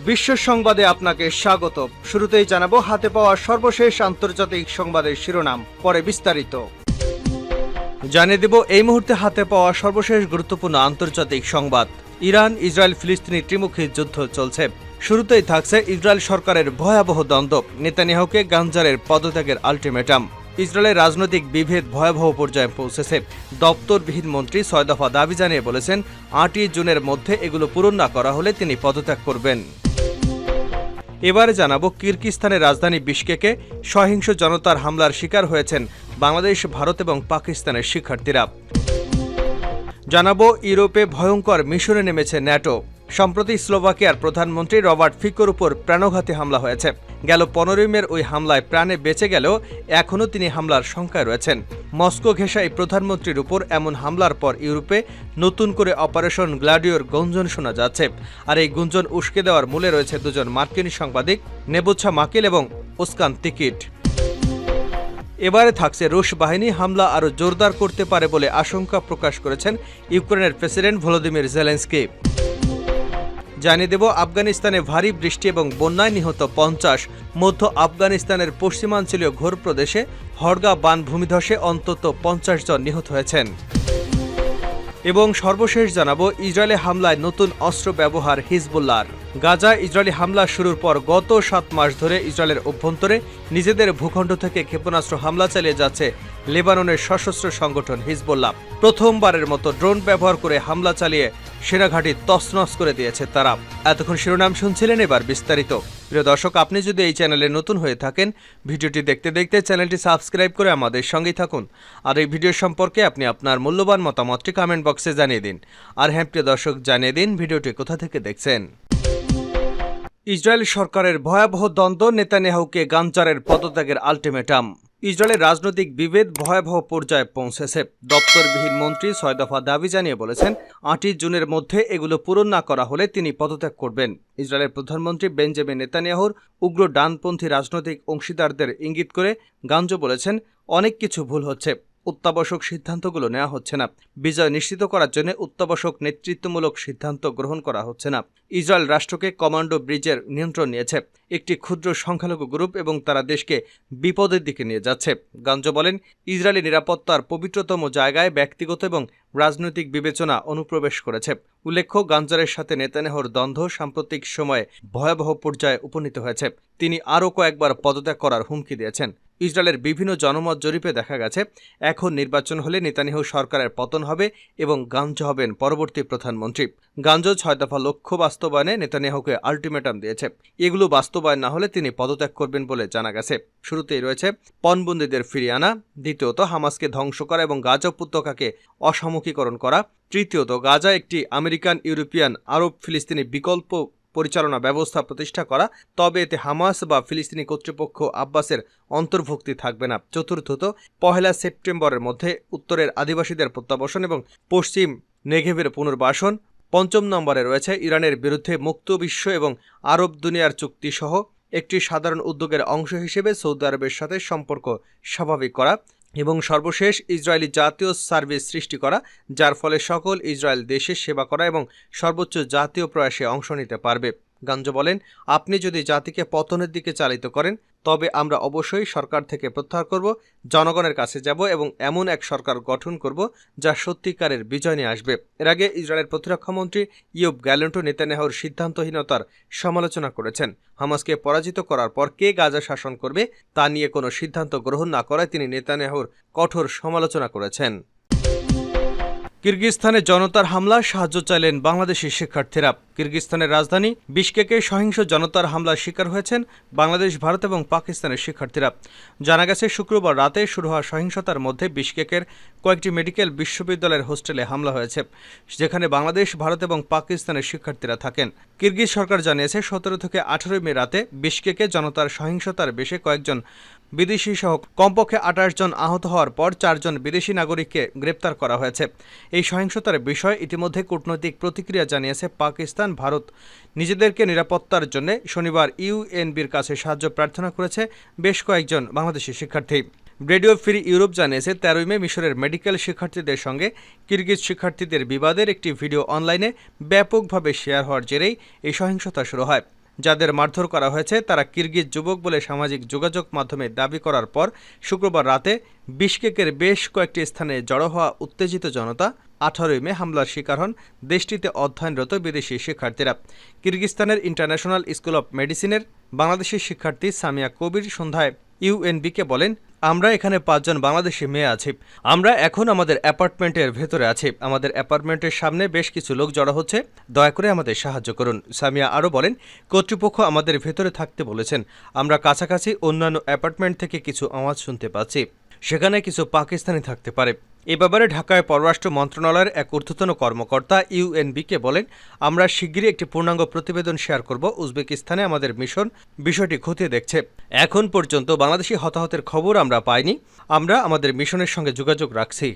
বিশ্ব সংবাদে আপনাকে স্বাগত। শুরুতেই জানাবো হাতে পাওয়া সর্বশেষ আন্তর্জাতিক সংবাদের শিরোনাম, পরে বিস্তারিত। জানিয়ে দেব এই মুহূর্তে হাতে পাওয়া সর্বশেষ গুরুত্বপূর্ণ আন্তর্জাতিক সংবাদ। ইরান ইসরায়েল ফিলিস্তিনি ত্রিমুখী যুদ্ধ চলছে। শুরুতেই থাকছে ইসরায়েল সরকারের ভয়াবহ দ্বন্দ্ব, নেতানিয়াহুকে গাঞ্জারের পদত্যাগের আল্টিমেটাম। ইসরায়েলের রাজনৈতিক বিভেদ ভয়াবহ পর্যায়ে পৌঁছেছে। দপ্তরবিহীন মন্ত্রী ৬ দফা দাবি জানিয়ে বলেছেন ৮ই জুনের মধ্যে এগুলো পূরণ না করা হলে তিনি পদত্যাগ করবেন। এবারে জানাবো কিরগিজস্তানের রাজধানী বিশকেকে সহিংস জনতার হামলার শিকার হয়েছেন বাংলাদেশ, ভারত এবং পাকিস্তানের শিক্ষার্থীরা। জানাবো ইউরোপে ভয়ঙ্কর মিশনে নেমেছে ন্যাটো। সম্প্রতি স্লোভাকিয়ার প্রধানমন্ত্রী রবার্ট ফিকোর উপর প্রাণঘাতী হামলা হয়েছে। গেল ১৫ মের ওই হামলায় প্রাণে বেঁচে গেলেও এখনও তিনি হামলার শঙ্কায় রয়েছেন। মস্কো ঘেঁষা এই প্রধানমন্ত্রীর উপর এমন হামলার পর ইউরোপে নতুন করে অপারেশন গ্ল্যাডিওর গুঞ্জন শোনা যাচ্ছে। আর এই গুঞ্জন উস্কে দেওয়ার মূলে রয়েছে দুজন মার্কিন সাংবাদিক, নেবুচ্ছা মাকিল এবং ওসকান তিকিট। এবারে থাকছে রুশ বাহিনী হামলা আরও জোরদার করতে পারে বলে আশঙ্কা প্রকাশ করেছেন ইউক্রেনের প্রেসিডেন্ট ভলোদিমির জেলেনস্কি। জানিয়ে দেব আফগানিস্তানে ভারী বৃষ্টি এবং বন্যায় নিহত ৫০। মধ্য আফগানিস্তানের পশ্চিমাঞ্চলীয় ঘোর প্রদেশে হড়গা বান ভূমিধসে অন্তত ৫০ জন নিহত হয়েছেন। এবং সর্বশেষ জানাবো ইসরায়েলে হামলায় নতুন অস্ত্র ব্যবহার হিজবুল্লাহর। গাজায় ইসরায়েলি হামলা শুরুর পর গত ৭ মাস ধরে ইসরায়েলের অভ্যন্তরে নিজেদের ভূখণ্ড থেকে ক্ষেপণাস্ত্র হামলা চালিয়ে যাচ্ছে লেবাননের সশস্ত্র সংগঠন হিজবুল্লাহ। প্রথমবারের মতো ড্রোন ব্যবহার করে হামলা চালিয়ে সেনাঘাঁটি তছনছ করে দিয়েছে তারা। এতক্ষণ শিরোনাম শুনছিলেন, এবার বিস্তারিত। প্রিয় দর্শক, আপনি যদি এই চ্যানেলে নতুন হয়ে থাকেন, ভিডিওটি দেখতে দেখতে চ্যানেলটি সাবস্ক্রাইব করে আমাদের সঙ্গেই থাকুন। আর এই ভিডিও সম্পর্কে আপনি আপনার মূল্যবান মতামতটি কমেন্ট বক্সে জানিয়ে দিন। আর হ্যাঁ প্রিয় দর্শক, জানিয়ে দিন ভিডিওটি কোথা থেকে দেখছেন। ইসরায়েল সরকারের ভয়াবহ দ্বন্দ্ব, নেতানিয়াহুকে গাঞ্জারের পদত্যাগের আল্টিমেটাম। ইসরায়েলের রাজনৈতিক বিভেদ ভয়াবহ পর্যায়ে পৌঁছেছে। দপ্তরবিহীন মন্ত্রী ৬ দফা দাবি জানিয়ে বলেছেন ৮ই জুনের মধ্যে এগুলো পূরণ না করা হলে তিনি পদত্যাগ করবেন। ইসরায়েলের প্রধানমন্ত্রী বেঞ্জামিন নেতানিয়াহুর উগ্র ডানপন্থী রাজনৈতিক অংশীদারদের ইঙ্গিত করে গাঞ্জ বলেছেন, অনেক কিছু ভুল হচ্ছে, অত্যাবশ্যক সিদ্ধান্তগুলো নেওয়া হচ্ছে না, বিজয় নিশ্চিত করার জন্য অত্যাবশ্যক নেতৃত্বমূলক সিদ্ধান্ত গ্রহণ করা হচ্ছে না। ইসরায়েল রাষ্ট্রকে কমান্ডো ব্রিজের নিয়ন্ত্রণ নিয়েছে একটি ক্ষুদ্র সংখ্যালঘু গ্রুপ এবং তারা দেশকে বিপদের দিকে নিয়ে যাচ্ছে। গাঞ্জ বলেন, ইসরায়েলি নিরাপত্তার পবিত্রতম জায়গায় ব্যক্তিগত এবং রাজনৈতিক বিবেচনা অনুপ্রবেশ করেছে। উল্লেখ্য, গাঞ্জারের সাথে নেতানিয়াহুর দ্বন্দ্ব সাম্প্রতিক সময়ে ভয়াবহ পর্যায়ে উপনীত হয়েছে। তিনি আরও কয়েকবার পদত্যাগ করার হুমকি দিয়েছেন। ইসরায়েলের বিভিন্ন জনমত জরিপে দেখা গেছে এখন নির্বাচন হলে নেতানিয়াহু সরকারের পতন হবে এবং গাঞ্জ হবেন পরবর্তী প্রধানমন্ত্রী। গাঞ্জ ৬ দফা লক্ষ্য বাস্তবায়নে নেতানিয়াহুকে আল্টিমেটাম দিয়েছে। এগুলো বাস্তবায়ন না হলে তিনি পদত্যাগ করবেন বলে জানা গেছে। শুরুতেই রয়েছে পণবন্দীদের ফিরিয়ে আনা, দ্বিতীয়ত হামাসকে ধ্বংস করা এবং গাজা উপত্যকাকে অসামরিকীকরণ করা, তৃতীয়ত গাজা একটি আমেরিকান, ইউরোপিয়ান, আরব, ফিলিস্তিনি বিকল্প পরিচালনা ব্যবস্থা প্রতিষ্ঠা করা, তবে এতে হামাস বা ফিলিস্তিনি কর্তৃপক্ষ আব্বাসের অন্তর্ভুক্তি থাকবে না। চতুর্থত ১ সেপ্টেম্বরের মধ্যে উত্তরের আদিবাসীদের প্রত্যাবাসন এবং পশ্চিম নেগেভের পুনর্বাসন। ৫ম নম্বরে রয়েছে ইরানের বিরুদ্ধে মুক্ত বিশ্ব এবং আরব দুনিয়ার চুক্তি সহ একটি সাধারণ উদ্যোগের অংশ হিসেবে সৌদি আরবের সাথে সম্পর্ক স্বাভাবিক করা এবং সর্বশেষ ইসরায়েলি জাতীয় সার্ভিস সৃষ্টি করা, যার ফলে সকল ইসরায়েল দেশের সেবা করা এবং সর্বোচ্চ জাতীয় প্রয়াসে অংশ নিতে পারবে। গাঞ্জ বলেন, আপনি যদি জাতিকে পতনের দিকে চালিত করেন তবে আমরা অবশ্যই সরকার থেকে প্রত্যাহার করব, জনগণের কাছে যাব এবং এমন এক সরকার গঠন করব যা সত্যিকারের বিজয় নিয়ে আসবে। এর আগে ইসরায়েলের প্রতিরক্ষামন্ত্রী ইয়োব গ্যালেন্টো নেতানিয়াহুর সিদ্ধান্তহীনতার সমালোচনা করেছেন। হামাসকে পরাজিত করার পর কে গাজা শাসন করবে তা নিয়ে কোনো সিদ্ধান্ত গ্রহণ না করায় তিনি নেতানিয়াহুর কঠোর সমালোচনা করেছেন। কিরগিজস্তানে জনতার হামলা, সাহায্য চাইলেন বাংলাদেশি শিক্ষার্থীরা। কিরগিজস্তানের রাজধানী বিশকেকে সহিংস জনতার হামলার শিকার হয়েছেন বাংলাদেশ, ভারত এবং পাকিস্তানের শিক্ষার্থীরা। জানা গেছে শুক্রবার রাতে শুরু হওয়া সহিংসতার মধ্যে বিশকেকের কয়েকটি মেডিকেল বিশ্ববিদ্যালয়ের হোস্টেলে হামলা হয়েছে, যেখানে বাংলাদেশ, ভারত এবং পাকিস্তানের শিক্ষার্থীরা থাকেন। কিরগিজ সরকার জানিয়েছে ১৭ থেকে ১৮ মে রাতে বিশকেকে জনতার সহিংসতার বেশে কয়েকজন বিদেশি সহ কমপক্ষে ২৮ জন আহত হওয়ার পর ৪ জন বিদেশি নাগরিককে গ্রেপ্তার করা হয়েছে। এই সহিংসতার বিষয়ে ইতিমধ্যে কূটনৈতিক প্রতিক্রিয়া জানিয়েছে পাকিস্তান। ভারত নিজেদেরকে নিরাপত্তার জন্য শনিবার ইউএনবির কাছে সাহায্য প্রার্থনা করেছে বেশ কয়েকজন বাংলাদেশি শিক্ষার্থী। রেডিও ফ্রি ইউরোপ জানিয়েছে ১৩ মে মিশরের মেডিকেল শিক্ষার্থীদের সঙ্গে কিরগিজ শিক্ষার্থীদের বিবাদের একটি ভিডিও অনলাইনে ব্যাপকভাবে শেয়ার হওয়ার জেরেই এই সহিংসতা শুরু হয়। যাদের মারধর করা হয়েছে তারা কিরগিজ যুবক বলে সামাজিক যোগাযোগ মাধ্যমে দাবি করার পর শুক্রবার রাতে বিশকেকের বেশ কয়েকটি স্থানে জড়ো হওয়া উত্তেজিত জনতা 18 মে হামলার শিকার হন দেশটিতে অধ্যয়নরত বিদেশি শিক্ষার্থীরা। কিরগিজস্তানের ইন্টারন্যাশনাল স্কুল অব মেডিসিনের বাংলাদেশি শিক্ষার্থী সামিয়া কবির সন্ধ্যায় ইউএনবিকে বলেন, আমরা এখানে 5 জন বাংলাদেশি মেয়ে আছি। আমরা এখন আমাদের অ্যাপার্টমেন্টের ভেতরে আছি। আমাদের অ্যাপার্টমেন্টের সামনে বেশ কিছু লোক জড়ো হচ্ছে। দয়া করে আমাদের সাহায্য করুন। সামিয়া আরও বলেন, কর্তৃপক্ষ আমাদের ভেতরে থাকতে বলেছেন। আমরা কাছাকাছি অন্যান্য অ্যাপার্টমেন্ট থেকে কিছু আওয়াজ শুনতে পাচ্ছি। সেখানে কিছু পাকিস্তানি থাকতে পারে। এ ব্যাপারে ঢাকায় পররাষ্ট্র মন্ত্রণালয়ের এক ঊর্ধ্বতন কর্মকর্তা ইউএনবিকে বলেন, আমরা শিগগিরই একটি পূর্ণাঙ্গ প্রতিবেদন শেয়ার করব। উজবেকিস্তানে আমাদের মিশন বিষয়টি খতিয়ে দেখছে। এখন পর্যন্ত বাংলাদেশি হতাহতের খবর আমরা পাইনি। আমরা আমাদের মিশনের সঙ্গে যোগাযোগ রাখছি।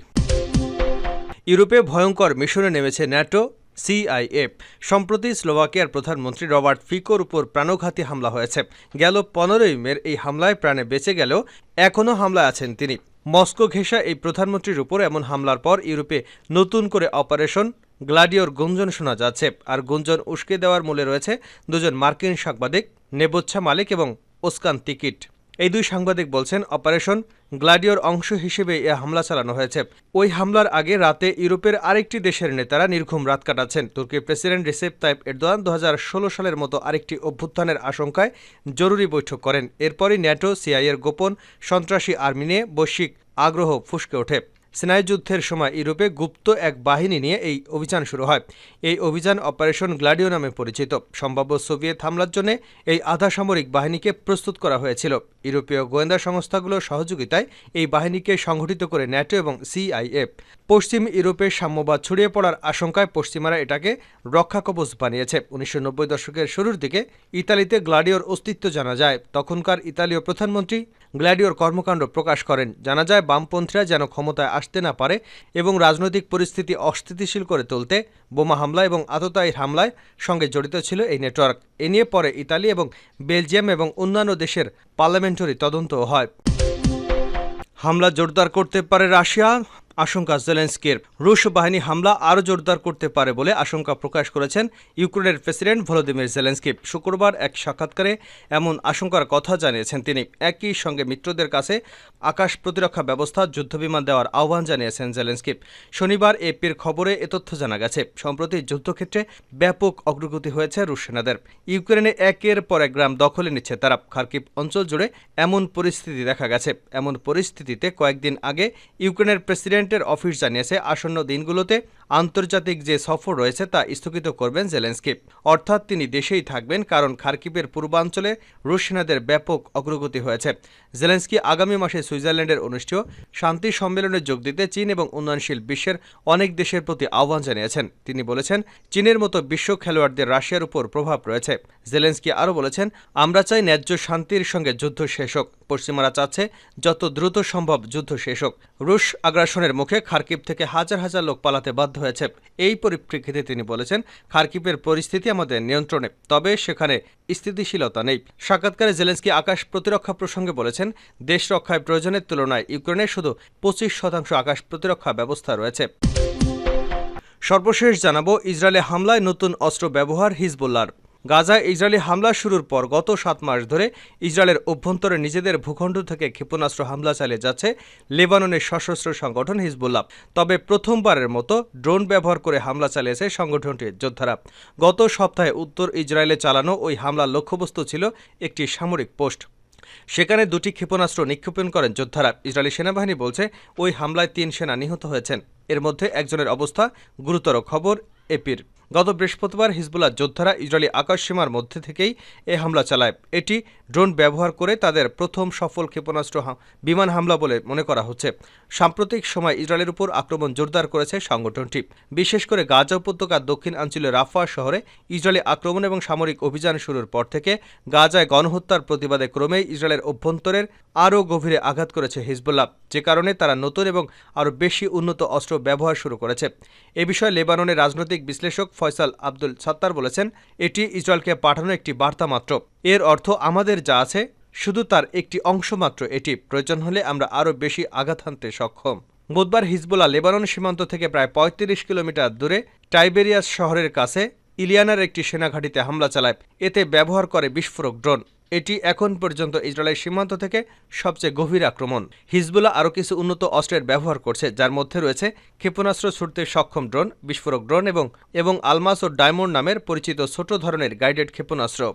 ইউরোপে ভয়ঙ্কর মিশনে নেমেছে ন্যাটো সিআইএফ। সম্প্রতি স্লোভাকিয়ার প্রধানমন্ত্রী রবার্ট ফিকোর উপর প্রাণঘাতী হামলা হয়েছে। গেল 15 মের এই হামলায় প্রাণে বেঁচে গেলেও এখনও হামলায় আছেন তিনি। মস্কো ঘেঁষা এই প্রধানমন্ত্রীর উপর এমন হামলার পর ইউরোপে নতুন করে অপারেশন গ্লাডিওর গুঞ্জন শোনা যাচ্ছে। আর গুঞ্জন উস্কে দেওয়ার মূলে রয়েছে 2 জন মার্কিন সাংবাদিক, নেবোচ্ছা মালিক এবং ওস্কান তিকিট। এই 2 সাংবাদিক বলছেন, অপারেশন গ্লাডিওর অংশ হিসেবে এ হামলা চালানো হয়েছে। ওই হামলার আগে রাতে ইউরোপের আরেকটি দেশের নেতারা নির্ঘুম রাত কাটাচ্ছেন। তুর্কির প্রেসিডেন্ট রিসেপ তাইপ এরদোয়ান 2016 সালের মতো আরেকটি অভ্যুত্থানের আশঙ্কায় জরুরি বৈঠক করেন। এরপরই ন্যাটো সিআইএর গোপন সন্ত্রাসী আর্মি নিয়ে বৈশ্বিক আগ্রহ ফুঁসকে ওঠে। সিনাই যুদ্ধের সময় ইউরোপে গুপ্ত এক বাহিনী নিয়ে এই অভিযান শুরু হয়। এই অভিযান অপারেশন গ্লাডিও নামে পরিচিত। সম্ভাব্য সোভিয়েত হামলার জন্য এই আধা সামরিক বাহিনীকে প্রস্তুত করা হয়েছিল। ইউরোপীয় গোয়েন্দা সংস্থাগুলোর সহযোগিতায় এই বাহিনীকে সংগঠিত করে ন্যাটো এবং সিআইএফ। পশ্চিম ইউরোপে সাম্যবাদ ছড়িয়ে পড়ার আশঙ্কায় পশ্চিমারা এটাকে রক্ষাকবচ বানিয়েছে। 1990 দশকের শুরুর দিকে ইতালিতে গ্লাডিওর অস্তিত্ব জানা যায়। তখনকার ইতালীয় প্রধানমন্ত্রী গ্লাডিওর কর্মকাণ্ড প্রকাশ করেন। জানা যায়, বামপন্থীরা যেন ক্ষমতায় আসতে না পারে এবং রাজনৈতিক পরিস্থিতি অস্থিতিশীল করে তুলতে বোমা হামলা এবং আততায়ী হামলায় সঙ্গে জড়িত ছিল এই নেটওয়ার্ক। এ নিয়ে পরে ইতালি এবং বেলজিয়াম এবং অন্যান্য দেশের পার্লামেন্টারি তদন্তও হয়। হামলা জোরদার করতে পারে রাশিয়া, আশঙ্কা জেলেনস্কির। রুশ বাহিনী হামলা আরও জোরদার করতে পারে বলে আশঙ্কা প্রকাশ করেছেন ইউক্রেনের প্রেসিডেন্ট ভলোদিমির জেলেনস্কি। শুক্রবার এক সাক্ষাৎকারে এমন আশঙ্কার কথা জানিয়েছেন তিনি। একই সঙ্গে মিত্রদের কাছে আকাশ প্রতিরক্ষা ব্যবস্থা, যুদ্ধবিমান দেওয়ার আহ্বান জানিয়েছেন জেলেনস্কি। শনিবার এপির খবরে এ তথ্য জানা গেছে। সম্প্রতি যুদ্ধক্ষেত্রে ব্যাপক অগ্রগতি হয়েছে রুশ সেনাদের। ইউক্রেনে একের পর এক গ্রাম দখলে নিচ্ছে তারা। খার্কিভ অঞ্চল জুড়ে এমন পরিস্থিতি দেখা গেছে। এমন পরিস্থিতিতে কয়েকদিন আগে ইউক্রেনের প্রেসিডেন্টের অফিস জানিয়েছে, আসন্ন দিনগুলোতে আন্তর্জাতিক যে সফর রয়েছে তা স্থগিত করবেন জেলেনস্কি। অর্থাৎ তিনি দেশেই থাকবেন, কারণ খার্কিভের পূর্বাঞ্চলে রুশ সেনাদের ব্যাপক অগ্রগতি হয়েছে। জেলেনস্কি আগামী মাসে সুইজারল্যান্ডের অনুষ্ঠেয় শান্তি সম্মেলনে যোগ দিতে চীন এবং উন্নয়নশীল বিশ্বের অনেক দেশের প্রতি আহ্বান জানিয়েছেন। তিনি বলেছেন, চীনের মতো বিশ্ব খেলোয়াড়দের রাশিয়ার উপর প্রভাব রয়েছে। জেলেনস্কি আরও বলেছেন, আমরা চাই ন্যায্য শান্তির সঙ্গে যুদ্ধ শেষ হোক। পশ্চিমারা চাচ্ছে যত দ্রুত সম্ভব যুদ্ধ শেষ হোক। রুশ আগ্রাসনের মুখে খার্কিভ থেকে হাজার হাজার লোক পালাতে বাধ্য হয়েছে। এই পরিপ্রেক্ষিতে তিনি বলেছেন, খার্কিভের পরিস্থিতি আমাদের নিয়ন্ত্রণে, তবে সেখানে স্থিতিশীলতা নেই। সাক্ষাৎকারে জেলেনস্কি আকাশ প্রতিরক্ষা প্রসঙ্গে বলেছেন, দেশ রক্ষায় প্রয়োজনের তুলনায় ইউক্রেনের শুধু 25% আকাশ প্রতিরক্ষা ব্যবস্থা রয়েছে। সর্বশেষ জানাবো, ইসরায়েলে হামলায় নতুন অস্ত্র ব্যবহার হিজবুল্লাহর। গাজায় ইসরায়েলি হামলা শুরুর পর গত 7 মাস ধরে ইসরায়েলের অভ্যন্তরে নিজেদের ভূখণ্ড থেকে ক্ষেপণাস্ত্র হামলা চালিয়ে যাচ্ছে লেবাননের সশস্ত্র সংগঠন হিজবুল্লাহ। তবে প্রথমবারের মতো ড্রোন ব্যবহার করে হামলা চালিয়েছে সংগঠনটির যোদ্ধারা। গত সপ্তাহে উত্তর ইসরায়েলে চালানো ওই হামলার লক্ষ্যবস্তু ছিল একটি সামরিক পোস্ট। সেখানে 2টি ক্ষেপণাস্ত্র নিক্ষেপণ করেন যোদ্ধারা। ইসরায়েলি সেনাবাহিনী বলছে, ওই হামলায় 3 সেনা নিহত হয়েছেন। এর মধ্যে একজনের অবস্থা গুরুতর। খবর এপির। গত বৃহস্পতিবার হিজবুল্লাহ যোদ্ধারা ইসরায়েলি আকাশসীমার মধ্যে থেকেই এ হামলা চালায়। এটি ড্রোন ব্যবহার করে তাদের প্রথম সফল ক্ষেপণাস্ত্র বিমান হামলা বলে মনে করা হচ্ছে। সাম্প্রতিক সময় ইসরায়েলের উপর আক্রমণ জোরদার করেছে সংগঠনটি। বিশেষ করে গাজা উপত্যকার দক্ষিণাঞ্চলীয় রাফা শহরে ইসরায়েলি আক্রমণ এবং সামরিক অভিযান শুরুর পর থেকে গাজায় গণহত্যার প্রতিবাদে ক্রমেই ইসরায়েলের অভ্যন্তরের আরও গভীরে আঘাত করেছে হিজবুল্লাহ, যে কারণে তারা নতুন এবং আরও বেশি উন্নত অস্ত্র ব্যবহার শুরু করেছে। এ বিষয়ে লেবাননের রাজনৈতিক বিশ্লেষক ফয়সাল আব্দুল সাত্তার বলেছেন, এটি ইসরায়েলকে পাঠানো একটি বার্তা মাত্র। এর অর্থ আমাদের যা আছে শুধু তার একটি অংশ মাত্র এটি। প্রয়োজন হলে আমরা আরও বেশি আঘাত হানতে সক্ষম। বুধবার হিজবুল্লাহ লেবানন সীমান্ত থেকে প্রায় 35 কিলোমিটার দূরে টাইবেরিয়াস শহরের কাছে ইলিয়ানার একটি সেনাঘাঁটিতে হামলা চালায়। এতে ব্যবহার করে বিস্ফোরক ড্রোন। এটি এখন পর্যন্ত ইসরায়েলের সীমান্ত থেকে সবচেয়ে গভীর আক্রমণ। হিজবুল্লাহ আরও কিছু উন্নত অস্ত্রের ব্যবহার করছে, যার মধ্যে রয়েছে ক্ষেপণাস্ত্র ছুড়তে সক্ষম ড্রোন, বিস্ফোরক ড্রোন এবং আলমাস ও ডায়মন্ড নামের পরিচিত ছোট ধরনের গাইডেড ক্ষেপণাস্ত্র।